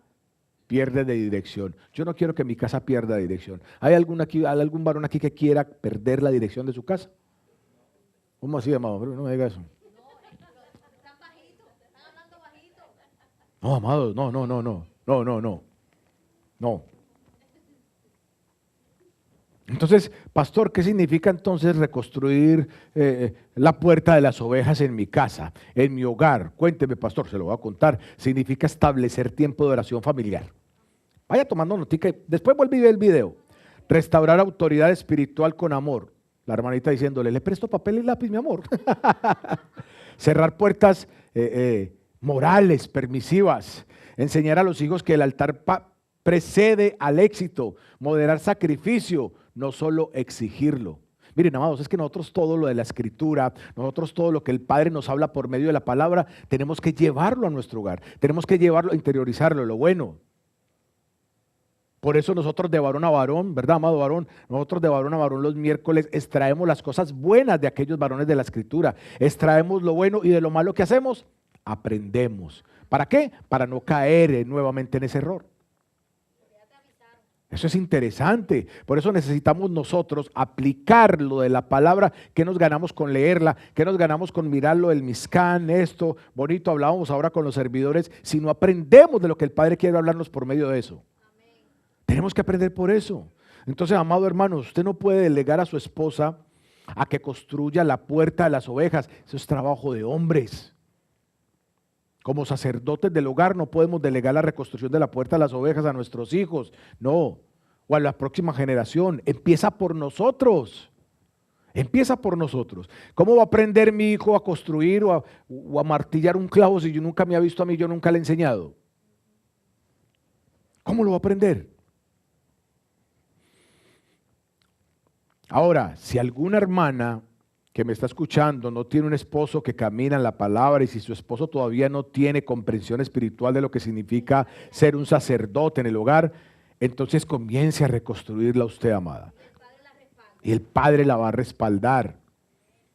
Speaker 1: pierde de dirección. Yo no quiero que mi casa pierda de dirección. ¿Hay algún varón aquí que quiera perder la dirección de su casa? ¿Cómo así, amado? No me diga eso. No, amados, no. Entonces, pastor, ¿qué significa entonces reconstruir la puerta de las ovejas en mi casa, en mi hogar? Cuénteme, pastor, se lo voy a contar. Significa establecer tiempo de oración familiar. Vaya tomando notica y después vuelve y ve el video. Restaurar autoridad espiritual con amor. La hermanita diciéndole, le presto papel y lápiz, mi amor. Cerrar puertas morales, permisivas. Enseñar a los hijos que el altar precede al éxito. Moderar sacrificio, no solo exigirlo. Miren, amados, es que nosotros todo lo de la escritura, nosotros todo lo que el Padre nos habla por medio de la palabra, tenemos que llevarlo a nuestro hogar, tenemos que llevarlo, interiorizarlo, lo bueno. Por eso nosotros de varón a varón, ¿verdad, amado varón? Nosotros de varón a varón los miércoles extraemos las cosas buenas de aquellos varones de la escritura, extraemos lo bueno y de lo malo que hacemos, aprendemos. ¿Para qué? Para no caer nuevamente en ese error. Eso es interesante, por eso necesitamos nosotros aplicar lo de la palabra. ¿Qué nos ganamos con leerla? ¿Qué nos ganamos con mirarlo del Mizcán? Esto, bonito, hablábamos ahora con los servidores, si no aprendemos de lo que el Padre quiere hablarnos por medio de eso. Amén. Tenemos que aprender por eso. Entonces, amado hermano, usted no puede delegar a su esposa a que construya la puerta de las ovejas. Eso es trabajo de hombres. Como sacerdotes del hogar no podemos delegar la reconstrucción de la puerta de las ovejas a nuestros hijos, no, o a la próxima generación. Empieza por nosotros, empieza por nosotros. ¿Cómo va a aprender mi hijo a construir o a martillar un clavo si yo nunca me ha visto a mí, yo nunca le he enseñado? ¿Cómo lo va a aprender? Ahora, si alguna hermana que me está escuchando no tiene un esposo que camina en la palabra y si su esposo todavía no tiene comprensión espiritual de lo que significa ser un sacerdote en el hogar, entonces comience a reconstruirla usted, amada. Y el Padre la va a respaldar.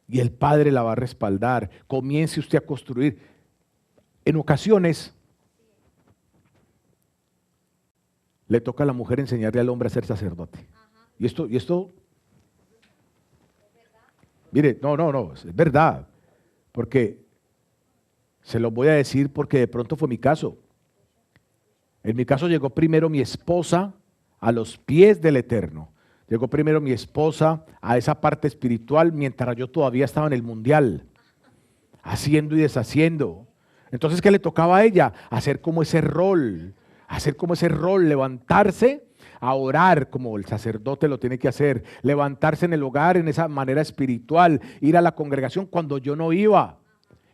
Speaker 1: Y el Padre la va a respaldar. Comience usted a construir. En ocasiones le toca a la mujer enseñarle al hombre a ser sacerdote. Y esto mire, no, es verdad, porque se lo voy a decir porque de pronto fue mi caso. En mi caso llegó primero mi esposa a los pies del Eterno. Llegó primero mi esposa a esa parte espiritual mientras yo todavía estaba en el mundial, haciendo y deshaciendo. Entonces, ¿qué le tocaba a ella? Hacer como ese rol, levantarse a orar como el sacerdote lo tiene que hacer, levantarse en el hogar en esa manera espiritual, ir a la congregación cuando yo no iba.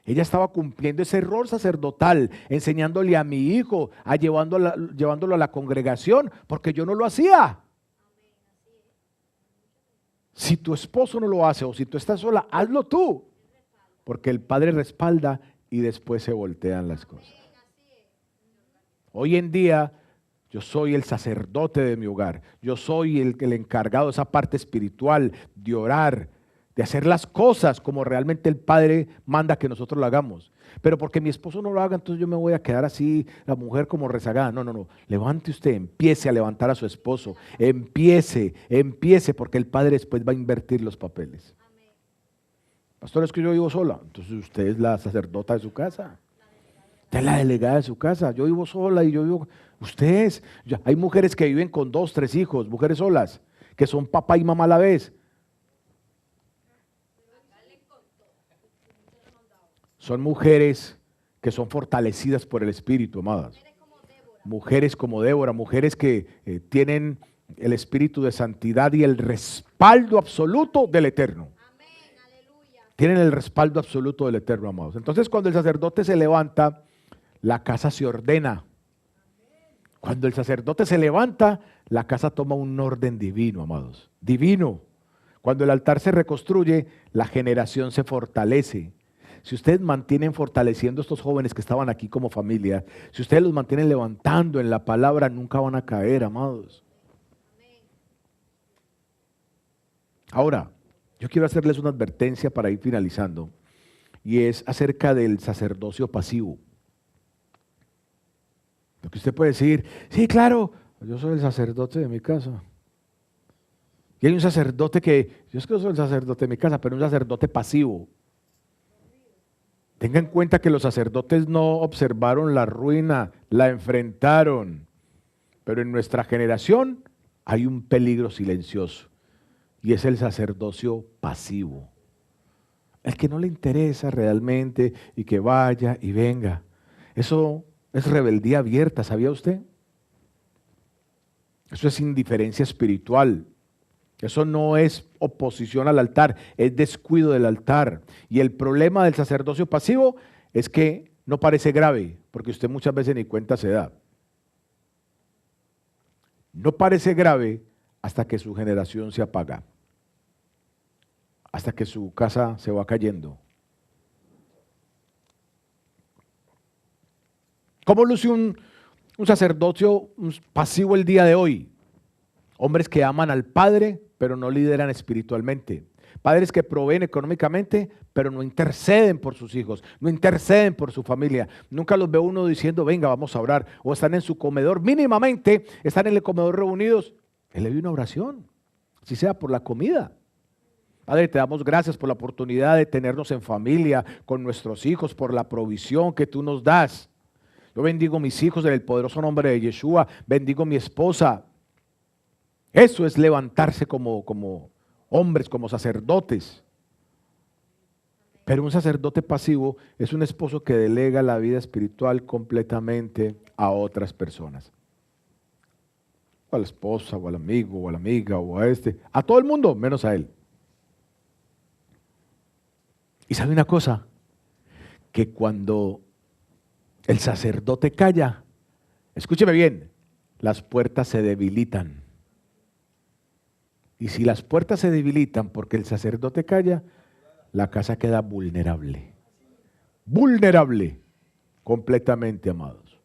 Speaker 1: Ella estaba cumpliendo ese rol sacerdotal, enseñándole a mi hijo, llevándolo a la congregación, porque yo no lo hacía. Si tu esposo no lo hace o si tú estás sola, hazlo tú, porque el padre respalda y después se voltean las cosas. Hoy en día yo soy el sacerdote de mi hogar, yo soy el encargado de esa parte espiritual, de orar, de hacer las cosas como realmente el Padre manda que nosotros lo hagamos. Pero porque mi esposo no lo haga, entonces yo me voy a quedar así, la mujer como rezagada. No, no, no. Levante usted, empiece a levantar a su esposo. Empiece, porque el Padre después va a invertir los papeles. Pastor, es que yo vivo sola. Entonces usted es la sacerdota de su casa. Usted es la delegada de su casa. Yo vivo sola y yo vivo... Ustedes, hay mujeres que viven con 2, 3 hijos, mujeres solas, que son papá y mamá a la vez. Son mujeres que son fortalecidas por el Espíritu, amadas. Mujeres como Débora, mujeres que tienen el espíritu de santidad y el respaldo absoluto del Eterno. Tienen el respaldo absoluto del Eterno, amados. Entonces, cuando el sacerdote se levanta, la casa se ordena. Cuando el sacerdote se levanta, la casa toma un orden divino, amados. Divino. Cuando el altar se reconstruye, la generación se fortalece. Si ustedes mantienen fortaleciendo a estos jóvenes que estaban aquí como familia, si ustedes los mantienen levantando en la palabra, nunca van a caer, amados. Ahora, yo quiero hacerles una advertencia para ir finalizando, y es acerca del sacerdocio pasivo. Porque usted puede decir, sí, claro, yo soy el sacerdote de mi casa. Y hay un sacerdote yo es que soy el sacerdote de mi casa, pero un sacerdote pasivo. Tenga en cuenta que los sacerdotes no observaron la ruina, la enfrentaron. Pero en nuestra generación hay un peligro silencioso y es el sacerdocio pasivo. El que no le interesa realmente y que vaya y venga. Eso es rebeldía abierta, ¿sabía usted? Eso es indiferencia espiritual. Eso no es oposición al altar, es descuido del altar. Y el problema del sacerdocio pasivo es que no parece grave, porque usted muchas veces ni cuenta se da. No parece grave hasta que su generación se apaga, hasta que su casa se va cayendo. ¿Cómo luce un sacerdocio pasivo el día de hoy? Hombres que aman al Padre, pero no lideran espiritualmente. Padres que proveen económicamente, pero no interceden por sus hijos, no interceden por su familia. Nunca los ve uno diciendo, venga, vamos a orar. O están en su comedor, mínimamente están en el comedor reunidos. Él le dio una oración, si sea por la comida. Padre, te damos gracias por la oportunidad de tenernos en familia, con nuestros hijos, por la provisión que tú nos das. Yo bendigo a mis hijos en el poderoso nombre de Yeshua, bendigo a mi esposa. Eso es levantarse como hombres, como sacerdotes. Pero un sacerdote pasivo es un esposo que delega la vida espiritual completamente a otras personas. O a la esposa, o al amigo, o a la amiga, o a todo el mundo, menos a él. Y sabe una cosa, que cuando el sacerdote calla, escúcheme bien, las puertas se debilitan. Y si las puertas se debilitan porque el sacerdote calla, la casa queda vulnerable. Vulnerable, completamente, amados.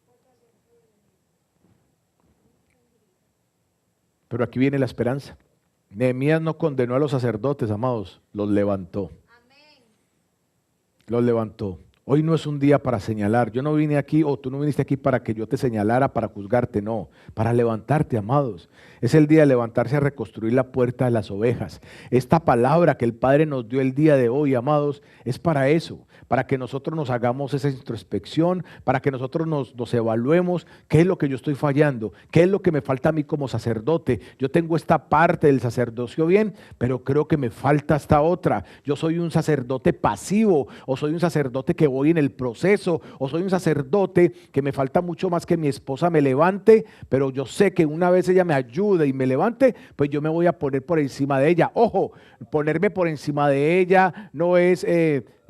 Speaker 1: Pero aquí viene la esperanza. Nehemías no condenó a los sacerdotes, amados, los levantó. Los levantó. Hoy no es un día para señalar. Yo no vine aquí, o tú no viniste aquí para que yo te señalara, para juzgarte, no. Para levantarte, amados. Es el día de levantarse a reconstruir la puerta de las ovejas. Esta palabra que el Padre nos dio el día de hoy, amados, es para eso. Para que nosotros nos hagamos esa introspección, para que nosotros nos evaluemos qué es lo que yo estoy fallando, qué es lo que me falta a mí como sacerdote. Yo tengo esta parte del sacerdocio bien, pero creo que me falta esta otra. Yo soy un sacerdote pasivo, o soy un sacerdote que voy en el proceso, o soy un sacerdote que me falta mucho más que mi esposa me levante, pero yo sé que una vez ella me ayude y me levante, pues yo me voy a poner por encima de ella. Ojo, ponerme por encima de ella no es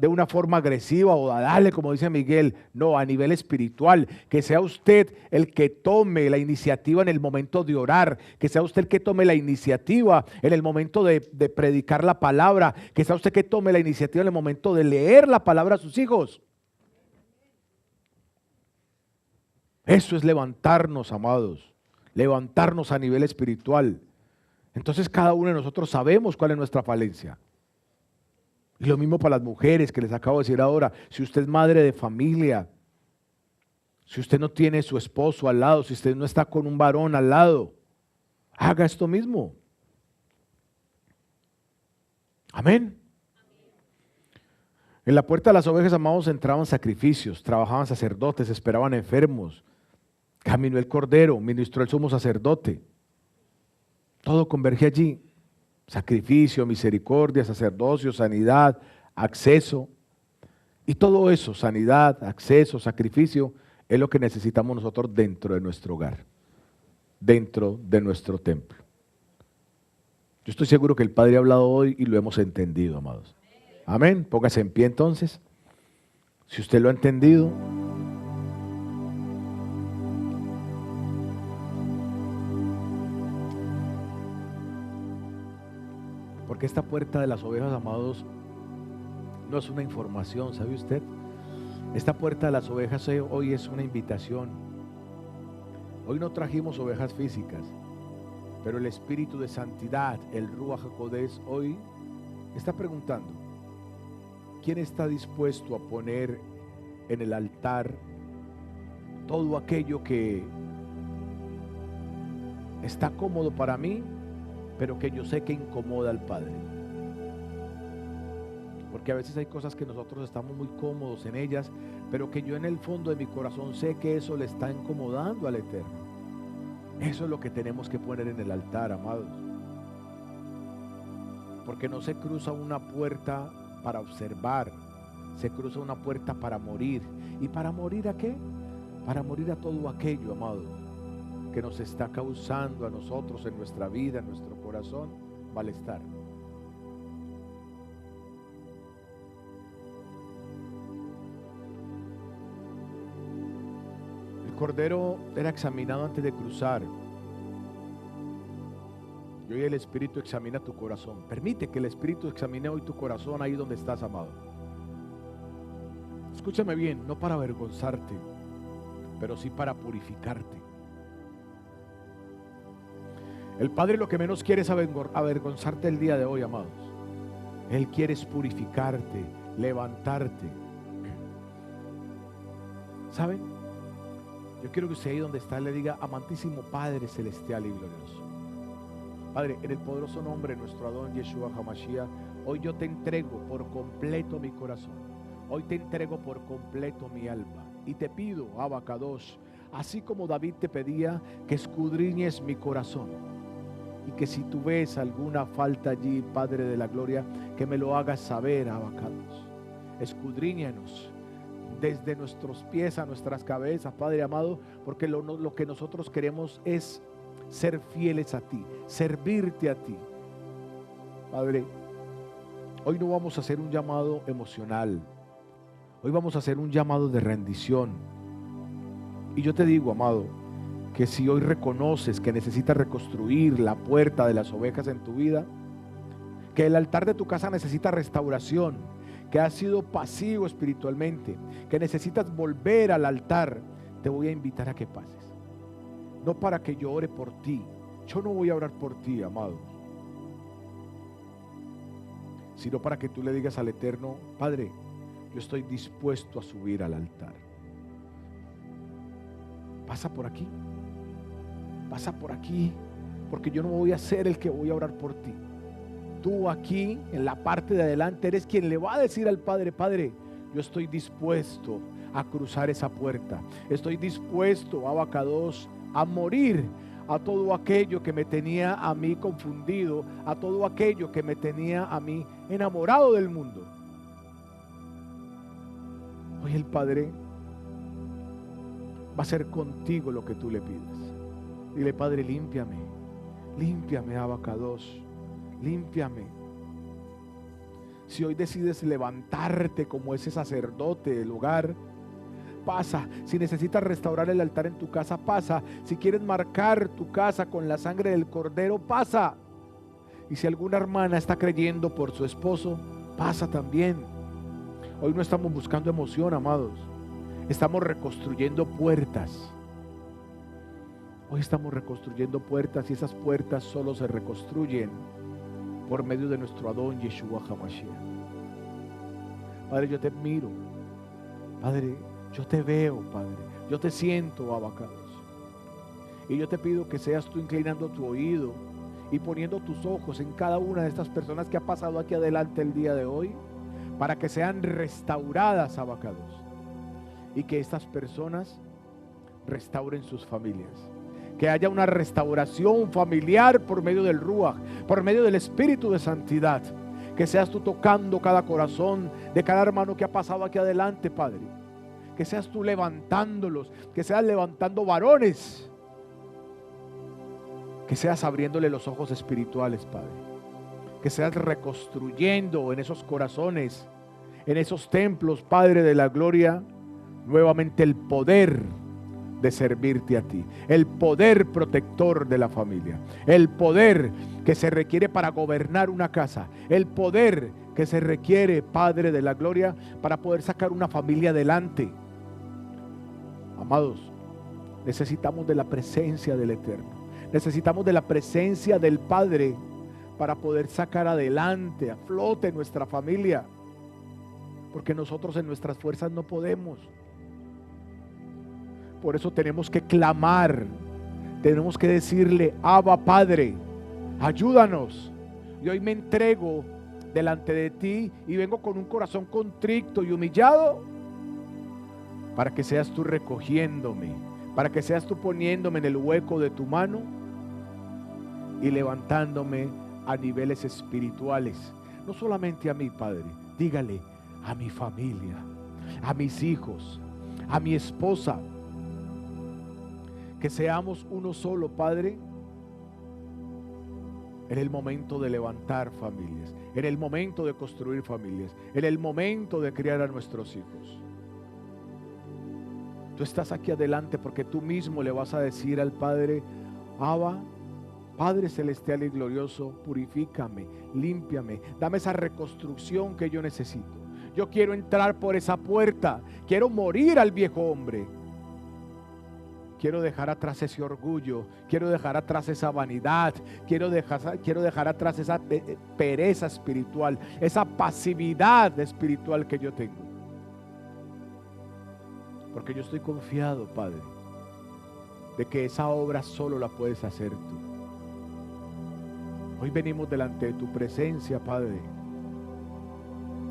Speaker 1: de una forma agresiva o dale, como dice Miguel, no, a nivel espiritual, que sea usted el que tome la iniciativa en el momento de orar, que sea usted el que tome la iniciativa en el momento de predicar la palabra, que sea usted que tome la iniciativa en el momento de leer la palabra a sus hijos. Eso es levantarnos, amados, levantarnos a nivel espiritual. Entonces cada uno de nosotros sabemos cuál es nuestra falencia. Y lo mismo para las mujeres que les acabo de decir ahora. Si usted es madre de familia, si usted no tiene su esposo al lado, si usted no está con un varón al lado, haga esto mismo. Amén. En la puerta de las ovejas, amados, entraban sacrificios, trabajaban sacerdotes, esperaban enfermos. Caminó el Cordero, ministró el sumo sacerdote. Todo converge allí. Sacrificio, misericordia, sacerdocio, sanidad, acceso. Y todo eso, sanidad, acceso, sacrificio, es lo que necesitamos nosotros dentro de nuestro hogar, dentro de nuestro templo. Yo estoy seguro que el Padre ha hablado hoy y lo hemos entendido, amados. Amén. Póngase en pie entonces. Si usted lo ha entendido. Porque esta puerta de las ovejas, amados, no es una información, ¿sabe usted? Esta puerta de las ovejas hoy es una invitación. Hoy no trajimos ovejas físicas, pero el Espíritu de Santidad, el Ruach HaKodesh, hoy está preguntando: ¿quién está dispuesto a poner en el altar todo aquello que está cómodo para mí, pero que yo sé que incomoda al Padre? Porque a veces hay cosas que nosotros estamos muy cómodos en ellas, pero que yo en el fondo de mi corazón sé que eso le está incomodando al Eterno. Eso es lo que tenemos que poner en el altar, amados. Porque no se cruza una puerta para observar, se cruza una puerta para morir. ¿Y para morir a qué? Para morir a todo aquello, amado, que nos está causando a nosotros en nuestra vida, en nuestro corazón, malestar. El Cordero era examinado antes de cruzar. Y hoy el Espíritu examina tu corazón. Permite que el Espíritu examine hoy tu corazón ahí donde estás, amado. Escúchame bien, no para avergonzarte, pero sí para purificarte. El Padre lo que menos quiere es avergonzarte el día de hoy, amados. Él quiere es purificarte, levantarte. ¿Saben? Yo quiero que usted ahí donde está le diga: amantísimo Padre celestial y glorioso. Padre, en el poderoso nombre de nuestro Adón Yeshua HaMashiach, hoy yo te entrego por completo mi corazón. Hoy te entrego por completo mi alma. Y te pido, Abba Kadosh, así como David te pedía, que escudriñes mi corazón. Y que si tú ves alguna falta allí, Padre de la gloria, que me lo hagas saber, Abba Kadosh. Escudriñanos desde nuestros pies a nuestras cabezas, Padre amado, porque lo que nosotros queremos es ser fieles a ti, servirte a ti. Padre, hoy no vamos a hacer un llamado emocional, hoy vamos a hacer un llamado de rendición. Y yo te digo, amado, que si hoy reconoces que necesitas reconstruir la puerta de las ovejas en tu vida, que el altar de tu casa necesita restauración, que has sido pasivo espiritualmente, que necesitas volver al altar, te voy a invitar a que pases. No para que yo ore por ti, yo no voy a orar por ti, amado, sino para que tú le digas al Eterno: Padre, yo estoy dispuesto a subir al altar. Pasa por aquí, porque yo no voy a ser el que voy a orar por ti. Tú aquí en la parte de adelante eres quien le va a decir al Padre: Padre, yo estoy dispuesto a cruzar esa puerta. Estoy dispuesto, Abba Kadosh, a morir a todo aquello que me tenía a mí confundido, a todo aquello que me tenía a mí enamorado del mundo. Hoy el Padre va a hacer contigo lo que tú le pidas. Dile: Padre, límpiame, Abba Kadosh. Límpiame. Si hoy decides levantarte como ese sacerdote del hogar, pasa. Si necesitas restaurar el altar en tu casa, pasa. Si quieres marcar tu casa con la sangre del cordero, pasa. Y si alguna hermana está creyendo por su esposo, pasa también. Hoy no estamos buscando emoción, amados. Estamos reconstruyendo puertas. Hoy estamos reconstruyendo puertas, y esas puertas solo se reconstruyen por medio de nuestro Adón Yeshua HaMashiach. Padre, yo te miro. Padre, yo te veo, Padre. Yo te siento, Abacados. Y yo te pido que seas tú inclinando tu oído y poniendo tus ojos en cada una de estas personas que ha pasado aquí adelante el día de hoy, para que sean restauradas, Abacados. Y que estas personas restauren sus familias. Que haya una restauración familiar por medio del Ruach, por medio del Espíritu de Santidad. Que seas tú tocando cada corazón de cada hermano que ha pasado aquí adelante, Padre. Que seas tú levantándolos, que seas levantando varones. Que seas abriéndole los ojos espirituales, Padre. Que seas reconstruyendo en esos corazones, en esos templos, Padre de la gloria, nuevamente el poder de servirte a ti, el poder protector de la familia, el poder que se requiere para gobernar una casa, el poder que se requiere, Padre de la gloria, para poder sacar una familia adelante. Amados, necesitamos de la presencia del Eterno, necesitamos de la presencia del Padre para poder sacar adelante, a flote nuestra familia, porque nosotros en nuestras fuerzas no podemos. Por eso tenemos que clamar, tenemos que decirle: Abba, Padre, ayúdanos. Y hoy me entrego delante de ti y vengo con un corazón contrito y humillado, para que seas tú recogiéndome, para que seas tú poniéndome en el hueco de tu mano y levantándome a niveles espirituales. No solamente a mí, Padre, dígale a mi familia, a mis hijos, a mi esposa. Que seamos uno solo, Padre, en el momento de levantar familias, en el momento de construir familias, en el momento de criar a nuestros hijos. Tú estás aquí adelante porque tú mismo le vas a decir al Padre: Abba, Padre celestial y glorioso, purifícame, límpiame, dame esa reconstrucción que yo necesito. Yo quiero entrar por esa puerta, quiero morir al viejo hombre. Quiero dejar atrás ese orgullo, quiero dejar atrás esa vanidad, quiero dejar atrás esa pereza espiritual, esa pasividad espiritual que yo tengo. Porque yo estoy confiado, Padre, de que esa obra solo la puedes hacer tú. Hoy venimos delante de tu presencia, Padre,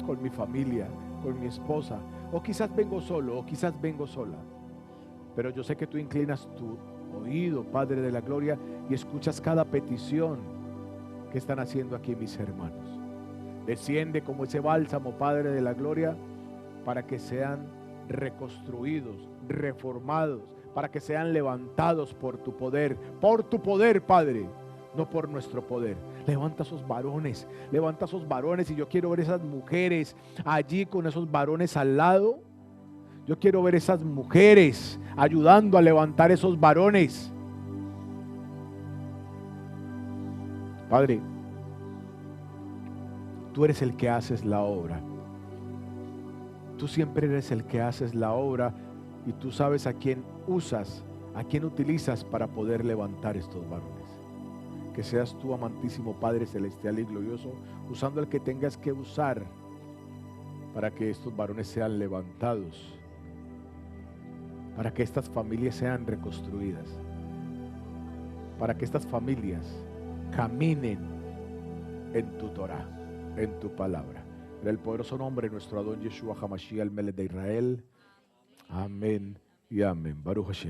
Speaker 1: con mi familia, con mi esposa, o quizás vengo solo, o quizás vengo sola. Pero yo sé que tú inclinas tu oído, Padre de la gloria, y escuchas cada petición que están haciendo aquí mis hermanos. Desciende como ese bálsamo, Padre de la gloria, para que sean reconstruidos, reformados, para que sean levantados por tu poder, Padre, no por nuestro poder. Levanta esos varones, y yo quiero ver esas mujeres allí con esos varones al lado. Yo quiero ver esas mujeres ayudando a levantar esos varones. Padre, tú eres el que haces la obra. Tú siempre eres el que haces la obra y tú sabes a quién usas, a quién utilizas para poder levantar estos varones. Que seas tú, amantísimo Padre celestial y glorioso, usando el que tengas que usar para que estos varones sean levantados, para que estas familias sean reconstruidas, para que estas familias caminen en tu Torah, en tu palabra. En el poderoso nombre de nuestro Adón Yeshua HaMashiach, el Melech de Israel. Amén y amén. Baruch Hashem.